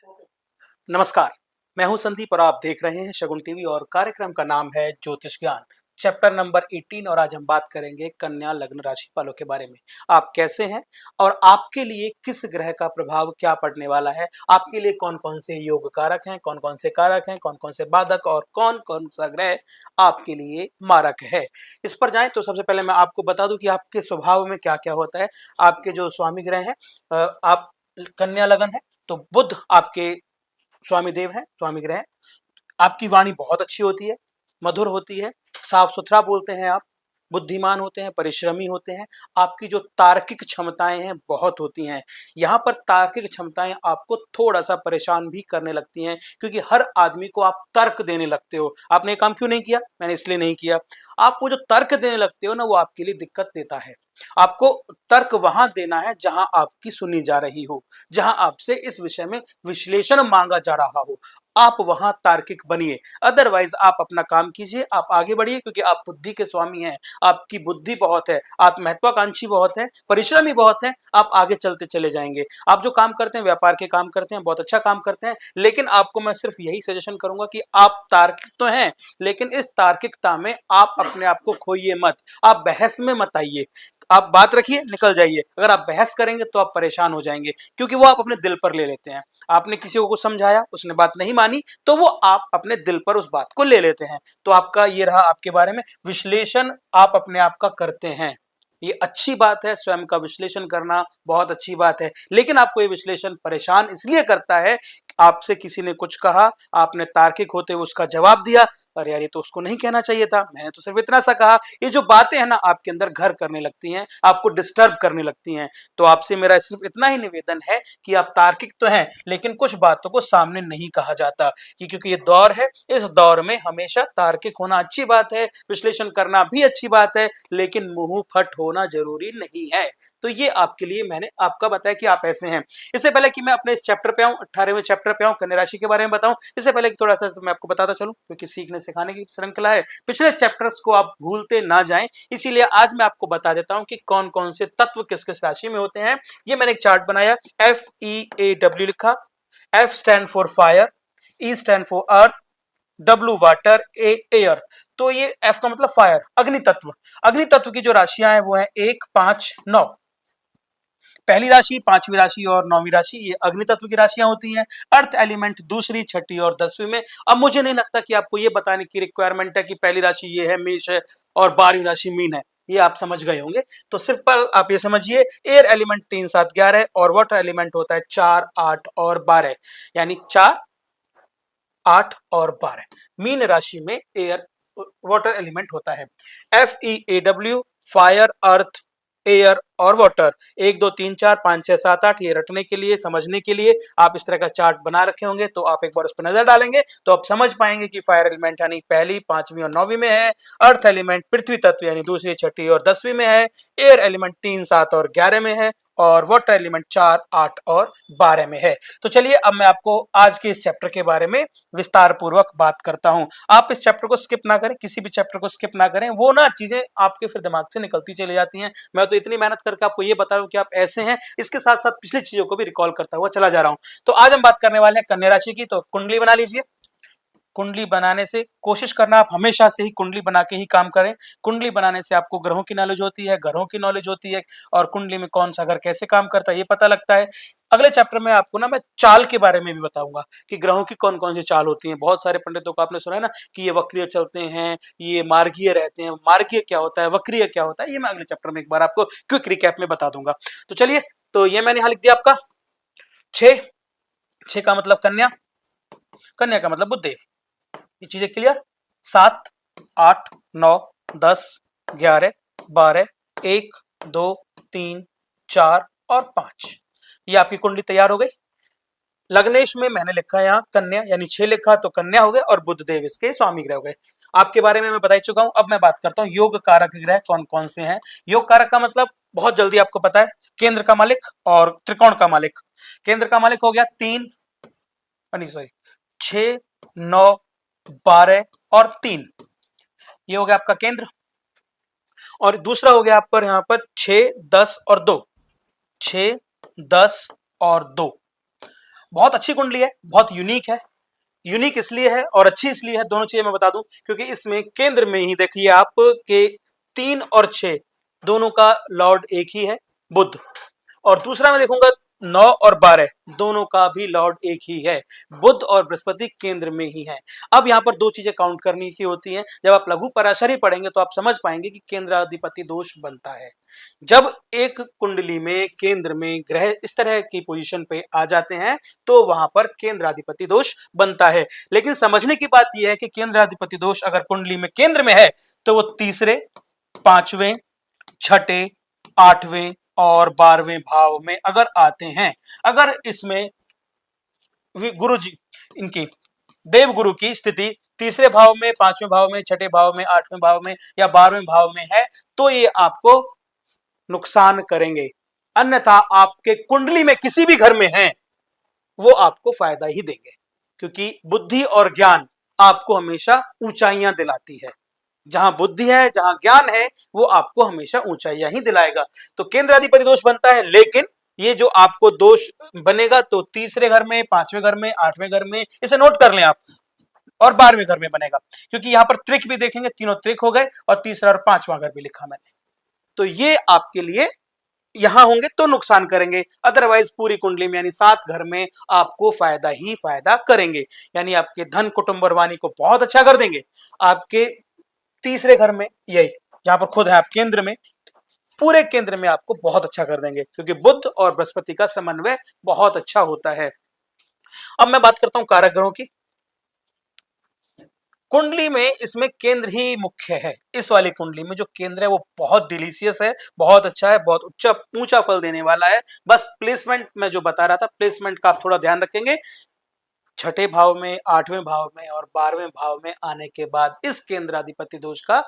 नमस्कार, मैं हूं संदीप और आप देख रहे हैं शगुन टीवी और कार्यक्रम का नाम है ज्योतिष ज्ञान, चैप्टर नंबर 18 और आज हम बात करेंगे कन्या लग्न राशि वालों के बारे में। आप कैसे हैं और आपके लिए किस ग्रह का प्रभाव क्या पड़ने वाला है, आपके लिए कौन-कौन से योग कारक हैं, कौन-कौन से कारक हैं, कौन-कौन से बाधक और कौन-कौन सा ग्रह आपके लिए मारक है। इस पर जाएँ तो सबसे पहले मैं आपको बता दूँ कि आपके स्वभाव में क्या-क्या होता है। आपके जो स्वामी ग्रह हैं आप कन्या लगन है, तो बुध आपके स्वामी देव हैं, स्वामी ग्रह हैं। आपकी वाणी बहुत अच्छी होती है, मधुर होती है, साफ-सुथरा बोलते हैं आप, बुद्धिमान होते हैं, परिश्रमी होते हैं। आपकी जो तार्किक क्षमताएँ हैं, बहुत होती हैं। यहाँ पर तार्किक क्षमताएँ आपको थोड़ा-सा परेशान भी करने लगती हैं, क्योंकि हर आदमी को आप तर्क देने लगते हो। आपने ये काम क्यों नहीं किया? मैंने इसलिए नहीं किया। आप वो जो तर्क देने लगते हो ना, वो आपके लिए दिक्कत देता है। आपको तर्क वहाँ देना है, जहाँ आपकी सुनी जा रही हो, जहाँ आपसे इस विषय में विश्लेषण माँगा जा रहा हो। आप वहाँ तार्किक बनिए, अदरवाइज़ आप अपना काम कीजिए, आप आगे बढ़िए क्योंकि आप बुद्धि के स्वामी हैं, आपकी बुद्धि बहुत है, आप महत्वाकांक्षी बहुत हैं, परिश्रमी बहुत हैं, आप आगे चलते चले जाएँगे। आप जो काम करते हैं, व्यापार के काम करते हैं, बहुत अच्छा काम करते हैं, लेकिन आपको मैं सिर्फ़ यही सजेशन करूँगा कि आप तार्किक तो हैं, लेकिन इस तार्किकता में आप अपने आप को खोइए मत, आप बहस में मत आइए। आप बात रखिए, निकल जाइए। अगर आप बहस करेंगे तो आप परेशान हो जाएँगे, क्योंकि वो आप अपने दिल पर ले लेते हैं। आपने किसी को कुछ समझाया, उसने बात नहीं मानी, तो वो आप अपने दिल पर उस बात को ले लेते हैं। तो आपका ये रहा आपके बारे में, विश्लेषण आप अपने आप का करते हैं। ये अच्छी बात है, स्वयं का विश्लेषण करना बहुत अच्छी बात है, लेकिन आपको ये विश्लेषण परेशान इसलिए करता है, आपसे किसी ने कुछ कहा, आपने तार्किक होते हुए उसका जवाब दिया, अरे यार ये तो उसको नहीं कहना चाहिए था, मैंने तो सिर्फ इतना सा कहा। ये जो बातें हैं ना आपके अंदर घर करने लगती हैं, आपको डिस्टर्ब करने लगती हैं। तो आपसे मेरा सिर्फ इतना ही निवेदन है कि आप तार्किक तो हैं, लेकिन कुछ बातों को सामने नहीं कहा जाता कि क्योंकि ये दौर है, इस दौर में हमेशा तार्किक होना अच्छी बात है, विश्लेषण करना भी अच्छी बात है, लेकिन मुंह फट होना जरूरी नहीं है। तो ये आपके लिए मैंने आपका बताया कि आप ऐसे हैं। इससे पहले कि मैं अपने इस चैप्टर पे आऊं, 18वें चैप्टर पे आऊं, कन्या राशि के बारे में बताऊं, इससे पहले कि थोड़ा सा मैं आपको बताता चलूं, क्योंकि सीखने सिखाने की श्रृंखला है, पिछले चैप्टर्स को आप भूलते ना जाएं, इसीलिए आज मैं आपको बता देता हूं कि कौन कौन से तत्व किस किस राशि में होते हैं। ये मैंने एक चार्ट बनाया, FEAW लिखा, F stand for fire, E stand for earth, W water, A air. तो ये F का मतलब फायर, अग्नि तत्व। अग्नि तत्व की जो राशियां हैं वो है 1, 5, 9। पहली राशि, पांचवी राशि और नौवीं राशि ये अग्नि तत्व की राशियां होती हैं। अर्थ एलिमेंट दूसरी, छठी और 10वीं में। अब मुझे नहीं लगता कि आपको ये बताने की रिक्वायरमेंट है कि पहली राशि ये है, मेष है, और 12वीं राशि मीन है। ये आप समझ गए होंगे। तो सिंपल आप ये समझिए, एयर एलिमेंट 3, 7, 11 और वाटर एलिमेंट होता है 4, 8 और 12, यानी 4, 8 और 12। मीन राशि में एयर वाटर एलिमेंट होता है। FEAW, फायर, अर्थ, एयर और वाटर। 1, 2, 3, 4, 5, 6, 7, 8 ये रटने के लिए, समझने के लिए आप इस तरह का चार्ट बना रखे होंगे, तो आप एक बार उस पर नजर डालेंगे तो आप समझ पाएंगे कि फायर एलिमेंट यानी पहली, पांचवी और नौवीं में है। अर्थ एलिमेंट पृथ्वी तत्व यानी दूसरी, छठी और 10वीं में है। एयर एलिमेंट 3, 7 और 11 में है। और वाटर एलिमेंट 4, 8 और 12 में है। तो चलिए अब मैं आपको आज के इस चैप्टर के बारे में विस्तार पूर्वक बात करता हूं। आप इस चैप्टर को स्किप ना करें, किसी भी चैप्टर को स्किप ना करें, वो ना चीजें आपके फिर दिमाग से निकलती चली जाती हैं। मैं तो इतनी मेहनत करके आपको ये बता रहा हूं कि आप ऐसे हैं, इसके साथ साथ पिछली चीजों को भी रिकॉल करता हुआ चला जा रहा हूं। तो आज हम बात करने वाले हैं कन्या राशि की। तो कुंडली बना लीजिए। कुंडली बनाने से कोशिश करना आप हमेशा से ही कुंडली बना के ही काम करें। कुंडली बनाने से आपको ग्रहों की नॉलेज होती है, घरों की नॉलेज होती है, और कुंडली में कौन सा घर कैसे काम करता है ये पता लगता है। अगले चैप्टर में आपको ना मैं चाल के बारे में भी बताऊंगा कि ग्रहों की कौन कौन सी चाल होती है। बहुत सारे पंडितों को आपने सुना है ना कि ये वक्रीय चलते हैं, ये मार्गीय रहते हैं। मार्गीय क्या होता है, वक्रीय क्या होता है, ये मैं अगले चैप्टर में एक बार आपको क्विक रिकैप में बता दूंगा। तो चलिए, तो ये मैंने यहां लिख दिया आपका 6। 6 का मतलब कन्या, कन्या का मतलब बुधदेव। ये चीजें क्लियर। 7, 8, 9, 10, 11, 12, 1, 2, 3, 4 और 5। ये आपकी कुंडली तैयार हो गई। लग्नेश में मैंने लिखा है यहाँ कन्या, यानी 6 लिखा तो कन्या हो गए, और बुधदेव इसके स्वामी ग्रह हो गए। आपके बारे में मैं बता ही चुका हूं। अब मैं बात करता हूं योग कारक ग्रह कौन कौन से हैं। योग कारक का मतलब बहुत जल्दी आपको पता है, केंद्र का मालिक और त्रिकोण का मालिक। केंद्र का मालिक हो गया 3, नहीं सॉरी, 6, 9, 12 और 3। ये हो गया आपका केंद्र। और दूसरा हो गया आप पर यहां पर 6, 10 और 2। 6, 10 और 2। बहुत अच्छी कुंडली है, बहुत यूनिक है। यूनिक इसलिए है और अच्छी इसलिए है, दोनों चीजें मैं बता दूं, क्योंकि इसमें केंद्र में ही देखिए आप के 3 और 6 दोनों का लॉर्ड एक ही है, बुध। और दूसरा मैं देखूंगा 9 और 12 दोनों का भी लॉर्ड एक ही है, बुध और बृहस्पति केंद्र में ही है। अब यहाँ पर दो चीजें काउंट करने की होती हैं। जब आप लघु पराशरी पढ़ेंगे तो आप समझ पाएंगे कि केंद्राधिपति दोष बनता है। जब एक कुंडली में केंद्र में ग्रह इस तरह की पोजीशन पे आ जाते हैं तो वहां पर केंद्राधिपति दोष बनता है। लेकिन समझने की बात यह है कि केंद्राधिपति दोष अगर कुंडली में केंद्र में है तो वो तीसरे, पांचवें, छठे, आठवें और 12वें भाव में अगर आते हैं, अगर इसमें गुरु जी इनकी देव गुरु की स्थिति तीसरे भाव में, पांचवें भाव में, छठे भाव में, आठवें भाव में या 12वें भाव में है तो ये आपको नुकसान करेंगे। अन्यथा आपके कुंडली में किसी भी घर में है वो आपको फायदा ही देंगे, क्योंकि बुद्धि और ज्ञान आपको हमेशा ऊंचाइयां दिलाती है। जहां बुद्धि है, जहां ज्ञान है, वो आपको हमेशा ऊंचाइयां ही दिलाएगा। तो केंद्राधिपति दोष बनता है, लेकिन ये जो आपको दोष बनेगा तो तीसरे घर में, पांचवें घर में, आठवें घर में, इसे नोट कर लें आप, और 12वें घर में बनेगा, क्योंकि यहां पर त्रिक भी देखेंगे, तीनों त्रिक हो गए और तीसरा और पांचवा घर भी लिखा मैंने। तो ये आपके लिए यहां होंगे तो नुकसान करेंगे, अदरवाइज पूरी कुंडली में यानी 7 घर में आपको फायदा ही फायदा करेंगे। यानी आपके धन, कुटुंब और वाणी को बहुत अच्छा कर देंगे। आपके तीसरे घर में यही जहां पर खुद है आप केंद्र में, पूरे केंद्र में आपको बहुत अच्छा कर देंगे, क्योंकि बुध और बृहस्पति का समन्वय बहुत अच्छा होता है। अब मैं बात करता हूं कारक ग्रहों की। कुंडली में इसमें केंद्र ही मुख्य है। इस वाली कुंडली में जो केंद्र है वो बहुत डिलीशियस है, बहुत अच्छा है, बहुत ऊंचा फल देने वाला है। बस प्लेसमेंट मैं जो बता रहा था, प्लेसमेंट का आप थोड़ा ध्यान रखेंगे। छठे भाव में, आठवें भाव में और 12वें भाव में आने के बाद इस केंद्राधिपति दोष का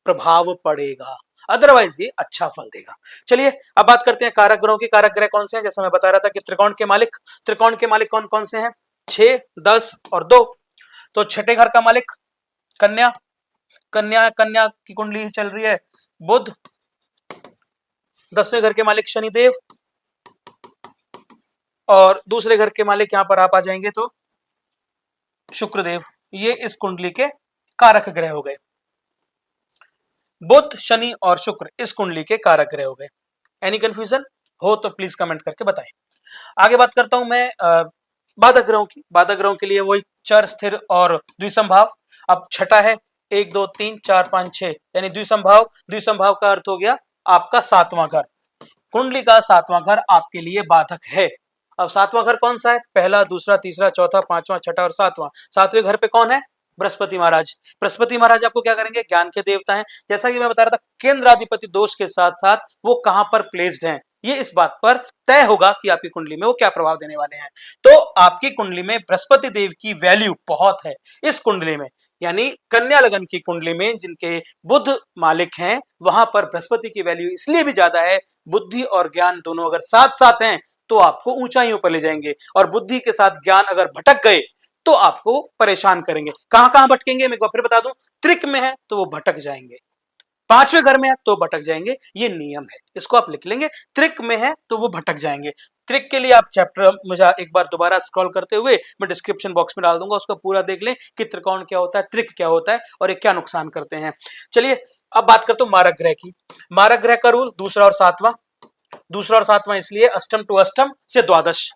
प्रभाव पड़ेगा, अदरवाइज ये अच्छा फल देगा। चलिए अब बात करते हैं कारक ग्रहों की। कारक ग्रह कौन से हैं? जैसा मैं बता रहा था कि त्रिकोण के मालिक कौन कौन से हैं? 6, 10 और 2। तो छठे घर का मालिक कन्या, कन्या की कुंडली चल रही है बुध। 10वें घर के मालिक शनिदेव और दूसरे घर के मालिक यहां पर आप आ जाएंगे तो शुक्रदेव। ये इस कुंडली के कारक ग्रह हो गए। बुध, शनि और शुक्र इस कुंडली के कारक ग्रह हो गए। एनी कंफ्यूजन हो तो प्लीज कमेंट करके बताएं। आगे बात करता हूं मैं बाधक ग्रहों की। बाधक ग्रहों के लिए वही चर, स्थिर और द्विसंभाव। अब छठा है 1, 2, 3, 4, 5, 6 यानी द्विसंभाव। द्विसंभाव का अर्थ हो गया आपका 7वां घर। कुंडली का 7वां घर आपके लिए बाधक है। अब 7वां घर कौन सा है? पहला, दूसरा, तीसरा, चौथा, 5वां, छठा और 7वां। 7वें घर पे कौन है? बृहस्पति महाराज। बृहस्पति महाराज आपको क्या करेंगे? ज्ञान के देवता हैं। जैसा कि मैं बता रहा था, केंद्राधिपति दोष के साथ साथ वो कहां पर प्लेस्ड हैं, ये इस बात पर तय होगा कि आपकी कुंडली में वो क्या प्रभाव देने वाले हैं। तो आपकी कुंडली में बृहस्पति देव की वैल्यू बहुत है। इस कुंडली में यानी कन्या लगन की कुंडली में जिनके बुध मालिक हैं, वहां पर बृहस्पति की वैल्यू इसलिए भी ज्यादा है, बुद्धि और ज्ञान दोनों अगर साथ साथ हैं तो आपको ऊंचाइयों पर ले जाएंगे, और बुद्धि के साथ ज्ञान अगर भटक गए तो आपको परेशान करेंगे। कहां कहां भटकेंगे मैं एक बार फिर बता दूं। त्रिक में है तो वो भटक जाएंगे, 5वें घर में है तो भटक जाएंगे, ये नियम है, इसको आप लिख लेंगे। त्रिक में है तो वो भटक जाएंगे। त्रिक के लिए आप चैप्टर मुझे एक बार दोबारा स्क्रॉल करते हुए मैं डिस्क्रिप्शन बॉक्स में डाल दूंगा, उसको पूरा देख लें कि त्रिकोण क्या होता है, त्रिक क्या होता है और ये क्या नुकसान करते हैं। चलिए अब बात करते हैं मारक ग्रह की। मारक ग्रह का रूल दूसरा और सातवां। दूसरा और सातवां इसलिए अष्टम टू अष्टम से द्वादश,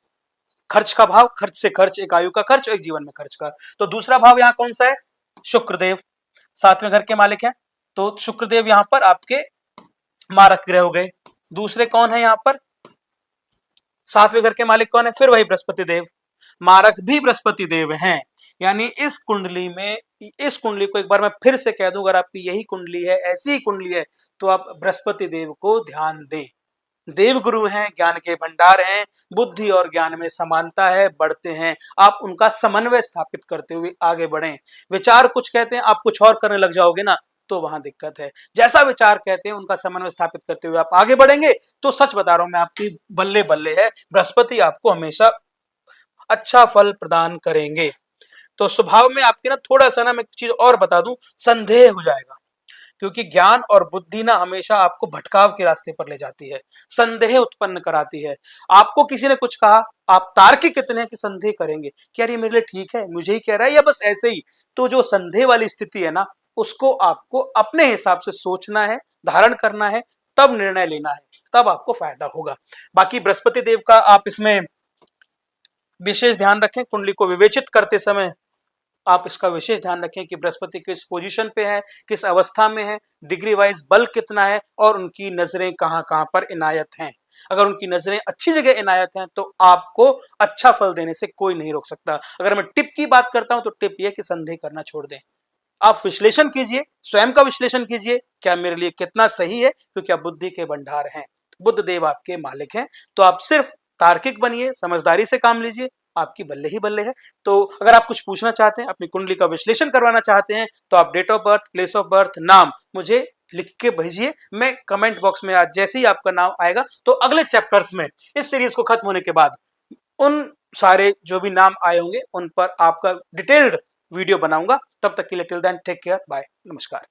खर्च का भाव, खर्च से खर्च, एक आयु का खर्च और एक जीवन में खर्च का। तो दूसरा भाव यहां कौन सा है? शुक्रदेव 7वें घर के मालिक हैं, तो शुक्रदेव यहां पर आपके मारक ग्रह हो गए। दूसरे कौन है यहां पर? 7वें घर के मालिक कौन है? फिर वही बृहस्पति देव। मारक भी बृहस्पति देव हैं। यानी इस कुंडली में, इस कुंडली को एक बार मैं फिर से कह दूं, अगर आपकी यही कुंडली है, ऐसी ही कुंडली है, तो आप बृहस्पति देव को ध्यान दें। देव गुरु हैं, ज्ञान के भंडार हैं, बुद्धि और ज्ञान में समानता है, बढ़ते हैं। आप उनका समन्वय स्थापित करते हुए आगे बढ़ें। विचार कुछ कहते हैं, आप कुछ और करने लग जाओगे ना, तो वहां दिक्कत है। जैसा विचार कहते हैं उनका समन्वय स्थापित करते हुए आप आगे बढ़ेंगे तो सच बता रहा हूं मैं, आपकी बल्ले बल्ले है। बृहस्पति आपको हमेशा अच्छा फल प्रदान करेंगे। तो स्वभाव में आपके ना थोड़ा सा ना, मैं एक चीज और बता दूं, संदेह हो जाएगा। क्योंकि ज्ञान और बुद्धि ना हमेशा आपको भटकाव के रास्ते पर ले जाती है, संदेह उत्पन्न कराती है। आपको किसी ने कुछ कहा, आप तार्किक इतने हैं कि संदेह करेंगे कि यार ये मेरे लिए ठीक है, मुझे ही कह रहा है या बस ऐसे ही। तो जो संदेह वाली स्थिति है ना, उसको आपको अपने हिसाब से सोचना है, धारण करना है, तब निर्णय लेना है, तब आपको फायदा होगा। बाकी बृहस्पति देव का आप इसमें विशेष ध्यान रखें। कुंडली को विवेचित करते समय आप इसका विशेष ध्यान रखें कि बृहस्पति किस पोजीशन पे है, किस अवस्था में है, डिग्री वाइज बल कितना है और उनकी नजरें कहां कहां पर इनायत हैं। अगर उनकी नजरें अच्छी जगह इनायत हैं तो आपको अच्छा फल देने से कोई नहीं रोक सकता। अगर मैं टिप की बात करता हूं तो टिप यह कि संदेह करना छोड़ दें। आप विश्लेषण कीजिए, स्वयं का विश्लेषण कीजिए, क्या मेरे लिए कितना सही है, क्योंकि आप बुद्धि के भंडार हैं, बुद्ध देव आपके मालिक हैं। तो आप सिर्फ तार्किक बनिए, समझदारी से काम लीजिए, आपकी बल्ले ही बल्ले है। तो अगर आप कुछ पूछना चाहते हैं, अपनी कुंडली का विश्लेषण करवाना चाहते हैं, तो आप date of birth, place of birth, नाम मुझे लिख के भेजिए। मैं कमेंट बॉक्स में आज जैसे ही आपका नाम आएगा तो अगले चैप्टर्स में, इस सीरीज को खत्म होने के बाद, उन सारे जो भी नाम आए होंगे उन पर आपका डिटेल्ड वीडियो बनाऊंगा। तब तक के लिए till then take care, bye, नमस्कार।